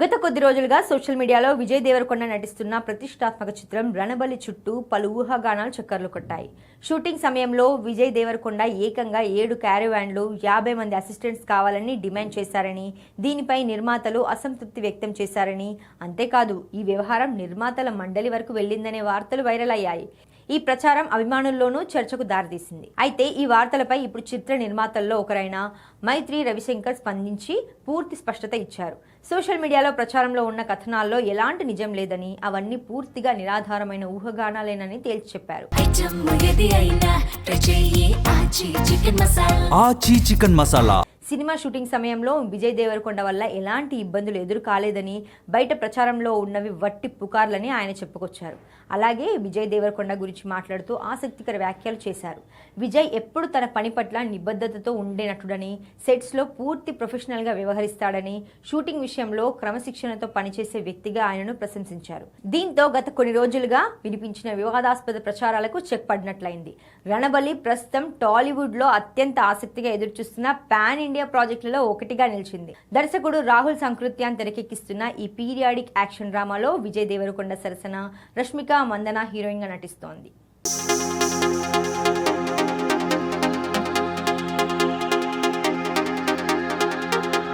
గత కొద్ది రోజులుగా సోషల్ మీడియాలో విజయ్ దేవరకొండ నటిస్తున్న ప్రతిష్టాత్మక చిత్రం రణబలి చుట్టూ పలు ఊహాగానాలు చక్కర్లు కొట్టాయి. షూటింగ్ సమయంలో విజయ్ దేవరకొండ ఏకంగా 7 క్యారవాన్లు 50 మంది అసిస్టెంట్స్ కావాలని డిమాండ్ చేశారని, దీనిపై నిర్మాతలు అసంతృప్తి వ్యక్తం చేశారని, అంతేకాదు ఈ వ్యవహారం నిర్మాతల మండలి వరకు వెళ్లిందనే వార్తలు వైరల్ అయ్యాయి. ఈ ప్రచారం అభిమానుల్లోనూ చర్చకు దారితీసింది. అయితే ఈ వార్తలపై ఇప్పుడు చిత్ర నిర్మాతల్లో ఒకరైన మైత్రి రవిశంకర్ స్పందించి పూర్తి స్పష్టత ఇచ్చారు. సోషల్ మీడియాలో ప్రచారంలో ఉన్న కథనాల్లో ఎలాంటి నిజం లేదని, అవన్నీ పూర్తిగా నిరాధారమైన ఊహాగానాలేనని తేల్చి చెప్పారు. సినిమా షూటింగ్ సమయంలో విజయ్ దేవరకొండ వల్ల ఎలాంటి ఇబ్బందులు ఎదురు కాలేదని, బయట ప్రచారంలో ఉన్నవి వట్టి పుకార్లని ఆయన చెప్పుకొచ్చారు. అలాగే విజయ్ దేవరకొండ గురించి మాట్లాడుతూ ఆసక్తికర వ్యాఖ్యలు చేశారు. విజయ్ ఎప్పుడు తన పని పట్ల నిబద్ధతతో ఉండే నటుడని, సెట్స్లో పూర్తి ప్రొఫెషనల్గా వ్యవహరిస్తాడని, షూటింగ్ విషయంలో క్రమశిక్షణతో పనిచేసే వ్యక్తిగా ఆయనను ప్రశంసించారు. దీంతో గత కొన్ని రోజులుగా వినిపించిన వివాదాస్పద ప్రచారాలకు చెక్ పడినట్లయింది. రణబలి ప్రస్తుతం టాలీవుడ్లో అత్యంత ఆసక్తిగా ఎదురుచూస్తున్న పాన్ ఇండియా ప్రాజెక్టులలో ఒకటిగా నిలిచింది. దర్శకుడు రాహుల్ సంకృత్యాన్ తెరకెక్కిస్తున్న ఈ పీరియాడిక్ యాక్షన్ డ్రామాలో విజయ్ దేవరకొండ సరసన రష్మిక మందన హీరోయిన్ గా నటిస్తోంది.